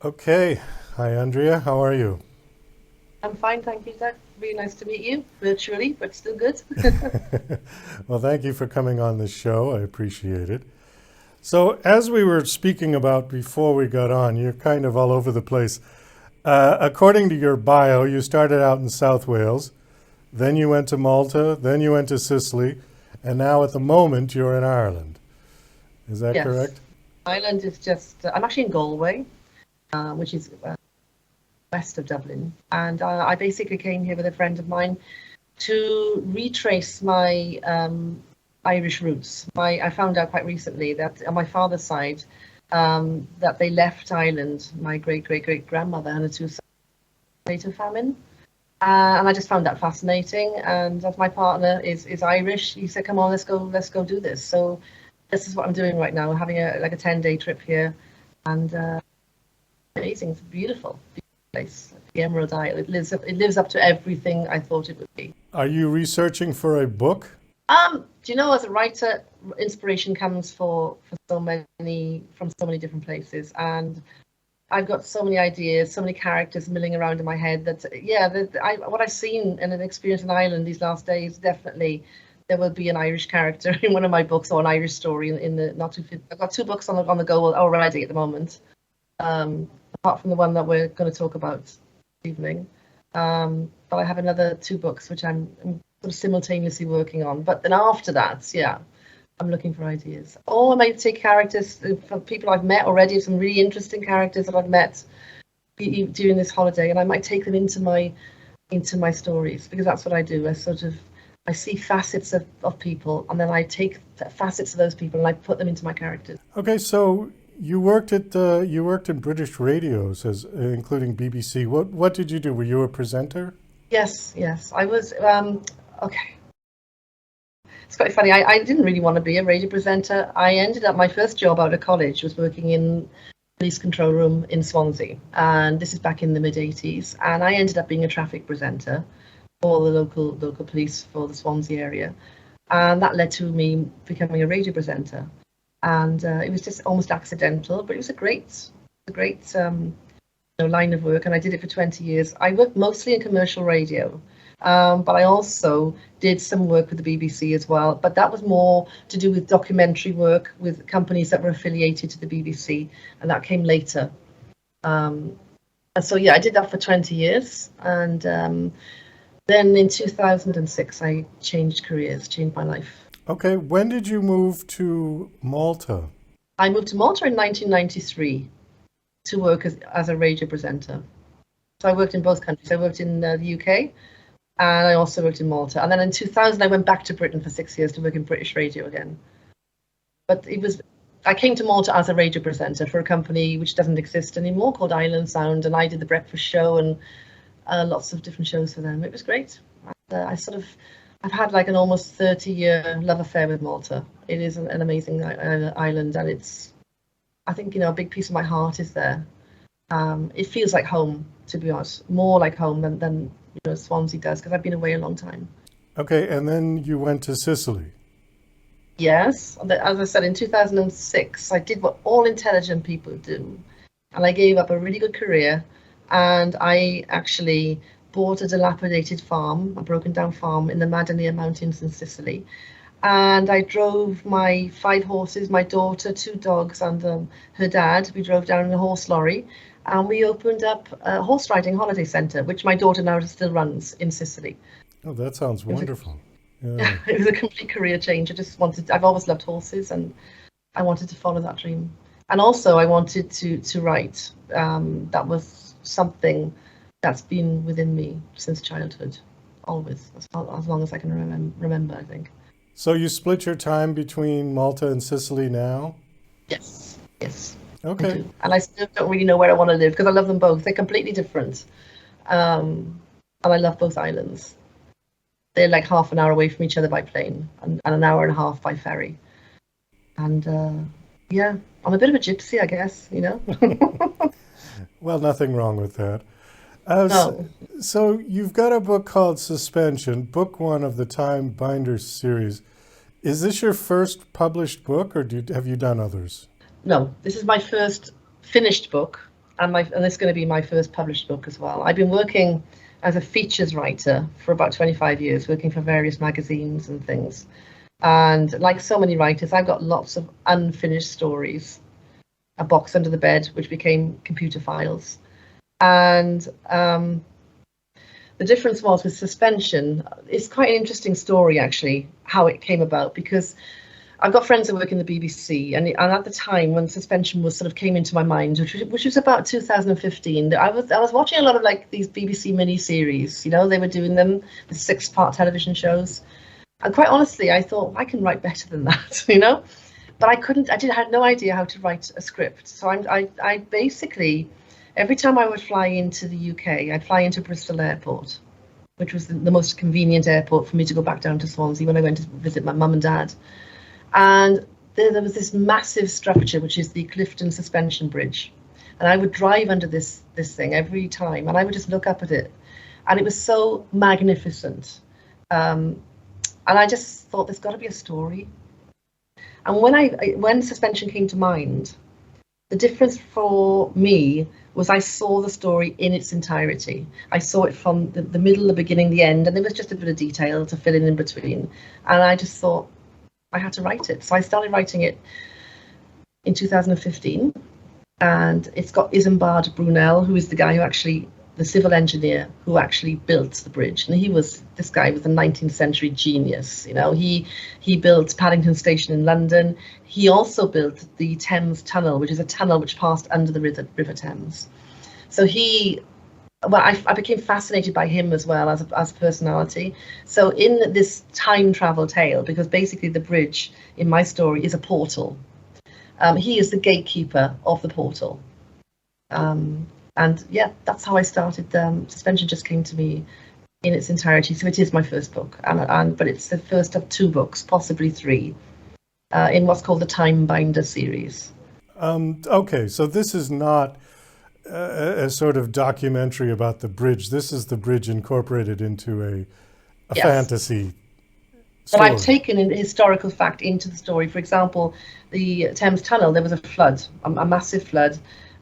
Okay. Hi, Andrea. How are you? I'm fine, thank you, Zach. Really nice to meet you virtually, but still good. Well, thank you for coming on the show. I appreciate it. So, as we were speaking about before we got on, you're kind of all over the place. According to your bio, you started out in South Wales, then you went to Malta, then you went to Sicily, and now at the moment you're in Ireland. Is that Yes, correct? Ireland is just, I'm actually in Galway, which is west of Dublin. And I basically came here with a friend of mine to retrace my Irish roots. I found out quite recently that on my father's side, that they left Ireland. My great great great grandmother had a two-side famine. And I just found that fascinating. And as my partner is Irish, he said, "Come on, let's go do this." So this is what I'm doing right now, having a like a 10-day trip here, and amazing. It's a beautiful place. The Emerald Isle. It lives up to everything I thought it would be. Are you researching for a book? Do you know, as a writer, inspiration comes for so many from so many different places, and I've got so many ideas, so many characters milling around in my head that, yeah, what I've seen and experienced in Ireland these last days, definitely there will be an Irish character in one of my books or an Irish story in the not too. I've got two books on the go already at the moment. Um, Apart from the one that we're going to talk about this evening, but I have another two books which I'm sort of simultaneously working on. But then after that, yeah, I'm looking for ideas. Or I might take characters from people I've met already, some really interesting characters that I've met during this holiday, and I might take them into my stories, because that's what I do. I see facets of people, and then I take facets of those people and I put them into my characters. Okay, so you worked in British radios as including BBC. What did you do? Were you a presenter? Yes, yes, I was. Okay, it's quite funny. I didn't really want to be a radio presenter. I ended up my first job out of college was working in police control room in Swansea, and this is back in the mid '80s. And I ended up being a traffic presenter for the local police for the Swansea area, and that led to me becoming a radio presenter. And it was just almost accidental, but it was a great line of work, and I did it for 20 years. I worked mostly in commercial radio, but I also did some work with the BBC as well. But that was more to do with documentary work with companies that were affiliated to the BBC, and that came later. Um, and so, yeah, I did that for 20 years. And then in 2006, I changed careers, changed my life. Okay, when did you move to Malta? I moved to Malta in 1993 to work as a radio presenter. So I worked in both countries. I worked in the UK, and I also worked in Malta. And then in 2000, I went back to Britain for 6 years to work in British radio again. But I came to Malta as a radio presenter for a company which doesn't exist anymore called Island Sound, and I did the breakfast show and lots of different shows for them. It was great. And, I've had like an almost 30-year love affair with Malta. It is an amazing island, and I think, a big piece of my heart is there. It feels like home, to be honest, more like home than Swansea does, because I've been away a long time. Okay, and then you went to Sicily. Yes, as I said, in 2006, I did what all intelligent people do, and I gave up a really good career, and I actually bought a dilapidated farm, a broken down farm in the Madonie Mountains in Sicily. And I drove my 5 horses, my daughter, 2 dogs, and her dad. We drove down in a horse lorry, and we opened up a horse riding holiday centre, which my daughter now still runs in Sicily. Oh, that sounds It was a wonderful. Yeah. it was a complete career change. I've always loved horses, and I wanted to follow that dream. And also, I wanted to write. That was something that's been within me since childhood, always, as long as I can remember, I think. So you split your time between Malta and Sicily now? Yes, yes, I Okay. do. And I still don't really know where I want to live because I love them both. They're completely different. And I love both islands. They're like half an hour away from each other by plane, and an hour and a half by ferry. And yeah, I'm a bit of a gypsy, I guess. Well, nothing wrong with that. S No, so you've got a book called Suspension, book one of the Time Binders series. Is this your first published book, or have you done others? no, this is my first finished book. and this is going to be my first published book as well. I've been working as a features writer for about 25 years, working for various magazines and things. And like so many writers, I've got lots of unfinished stories, a box under the bed, which became computer files. And the difference was with Suspension, it's quite an interesting story, actually, how it came about, because I've got friends that work in the BBC, and at the time when Suspension was sort of came into my mind, which was about 2015, I was watching a lot of like these BBC mini-series, you know, they were doing them, the 6-part television shows. And quite honestly, I thought, I can write better than that, you know? But I had no idea how to write a script. So I basically, every time I would fly into the UK, I'd fly into Bristol Airport, which was the most convenient airport for me to go back down to Swansea when I went to visit my mum and dad. And there was this massive structure, which is the Clifton Suspension Bridge. And I would drive under this thing every time, and I would just look up at it. And it was so magnificent. And I just thought, there's got to be a story. And when Suspension came to mind, the difference for me was I saw the story in its entirety. I saw it from the middle, the beginning, the end, and there was just a bit of detail to fill in between. And I just thought I had to write it. So I started writing it in 2015, and it's got Isambard Brunel, who is the guy who actually, the civil engineer who actually built the bridge. And this guy was a 19th century genius. You know, he built Paddington Station in London. He also built the Thames Tunnel, which is a tunnel which passed under the River Thames. So I became fascinated by him as well as a personality. So in this time travel tale, because basically the bridge in my story is a portal, he is the gatekeeper of the portal. And yeah, that's how I started. Suspension just came to me in its entirety. So it is my first book, but it's the first of 2 books, possibly 3, in what's called the Time Binder series. Okay, so this is not a sort of documentary about the bridge. This is the bridge incorporated into a Yes. fantasy But story. I've taken a historical fact into the story. For example, the Thames Tunnel, there was a flood, a massive flood.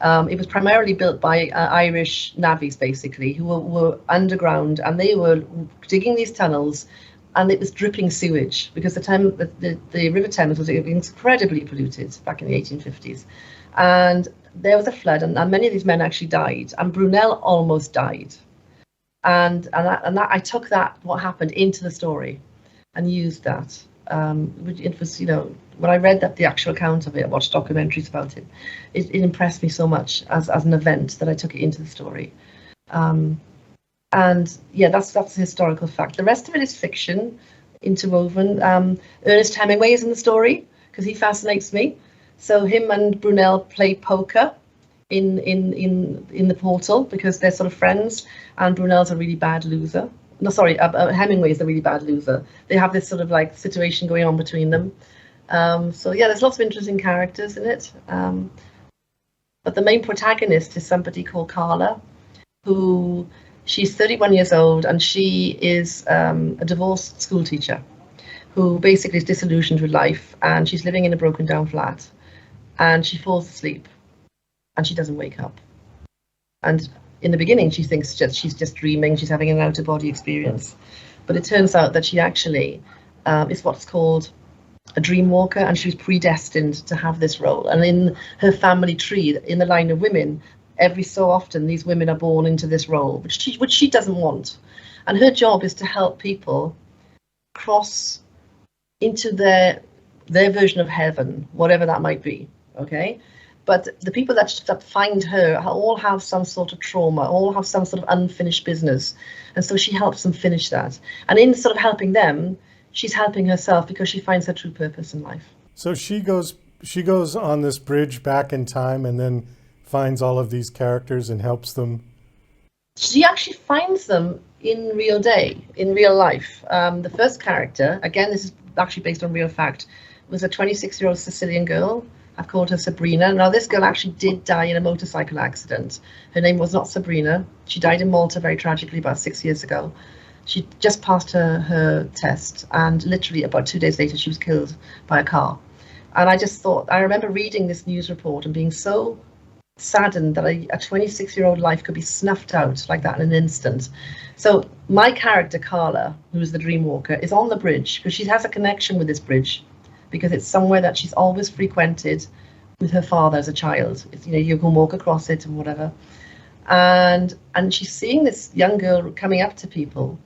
It was primarily built by Irish navvies, basically, who were underground, and they were digging these tunnels, and it was dripping sewage because the River Thames was incredibly polluted back in the 1850s. And there was a flood, and many of these men actually died, and Brunel almost died. And I took what happened into the story and used that. It was, you know, when I read the actual account of it, I watched documentaries about it, it impressed me so much as an event that I took it into the story. And yeah, that's a historical fact. The rest of it is fiction, interwoven. Ernest Hemingway is in the story because he fascinates me. So him and Brunel play poker in the portal because they're sort of friends, and Brunel's a really bad loser. No, sorry, Hemingway's the really bad loser. They have this sort of like situation going on between them. So yeah, there's lots of interesting characters in it. But the main protagonist is somebody called Carla, who she's 31 years old, and she is a divorced school teacher who basically is disillusioned with life, and she's living in a broken down flat, and she falls asleep and she doesn't wake up. And in the beginning, she thinks she's just dreaming, she's having an out-of-body experience. But it turns out that she actually is what's called a dream walker, and she was predestined to have this role. And in her family tree, in the line of women, every so often these women are born into this role, which she doesn't want. And her job is to help people cross into their version of heaven, whatever that might be, okay? But the people that find her all have some sort of trauma, all have some sort of unfinished business. And so she helps them finish that. And in sort of helping them, she's helping herself because she finds her true purpose in life. So she goes on this bridge back in time and then finds all of these characters and helps them. She actually finds them in real life. The first character, again, this is actually based on real fact, was a 26-year-old Sicilian girl. I've called her Sabrina. Now, this girl actually did die in a motorcycle accident. Her name was not Sabrina. She died in Malta very tragically about 6 years ago. She just passed her test, and literally about 2 days later, she was killed by a car. And I remember reading this news report and being so saddened that a 26-year-old life could be snuffed out like that in an instant. So my character, Carla, who's the dream walker, is on the bridge because she has a connection with this bridge because it's somewhere that she's always frequented with her father as a child. It's, you can walk across it or whatever. And she's seeing this young girl coming up to people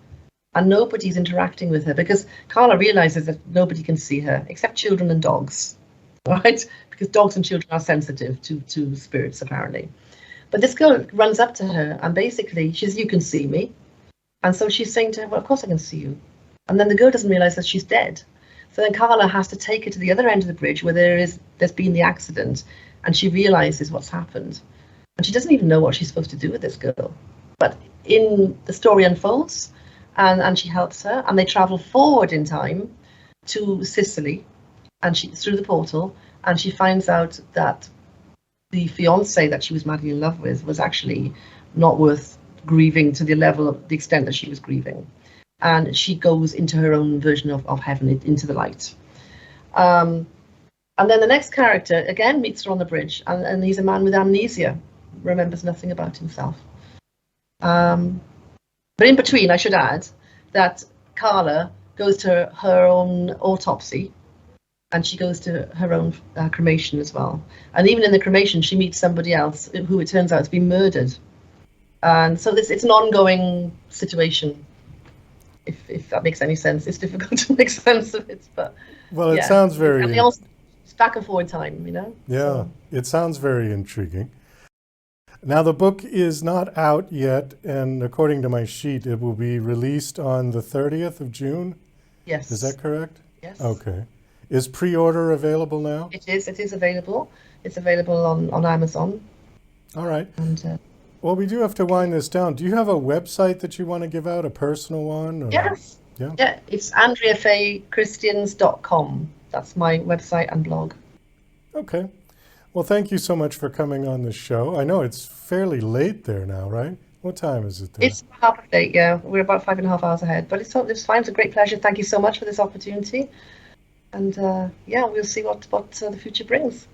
and nobody's interacting with her because Carla realizes that nobody can see her except children and dogs, right? Because dogs and children are sensitive to spirits, apparently. But this girl runs up to her and basically she says, "You can see me." And so she's saying to her, "Well, of course I can see you." And then the girl doesn't realize that she's dead. So then Carla has to take her to the other end of the bridge where there's been the accident, and she realizes what's happened. And she doesn't even know what she's supposed to do with this girl. But in the story unfolds, and she helps her, and they travel forward in time to Sicily, and through the portal, and she finds out that the fiance that she was madly in love with was actually not worth grieving to the extent that she was grieving. And she goes into her own version of heaven, into the light. And then the next character, again, meets her on the bridge, and he's a man with amnesia, remembers nothing about himself. But in between, I should add that Carla goes to her own autopsy, and she goes to her own cremation as well. And even in the cremation, she meets somebody else who it turns out has been murdered. And so it's an ongoing situation, if that makes any sense. It's difficult to make sense of it, but well, it sounds very... And they also, it's back and forward time, Yeah, so. It sounds very intriguing. Now, the book is not out yet, and according to my sheet, it will be released on the 30th of June? Yes. Is that correct? Yes. Okay. Is pre-order available now? It is available. It's available on Amazon. All right. And well, we do have to wind this down. Do you have a website that you want to give out, a personal one? Or? Yes. Yeah, it's AndreaFayeChristians.com. That's my website and blog. Okay. Well, thank you so much for coming on the show. I know it's fairly late there now, right? What time is it there? It's half late, yeah. We're about 5.5 hours ahead, but it's fine. It's a great pleasure. Thank you so much for this opportunity. And we'll see what the future brings.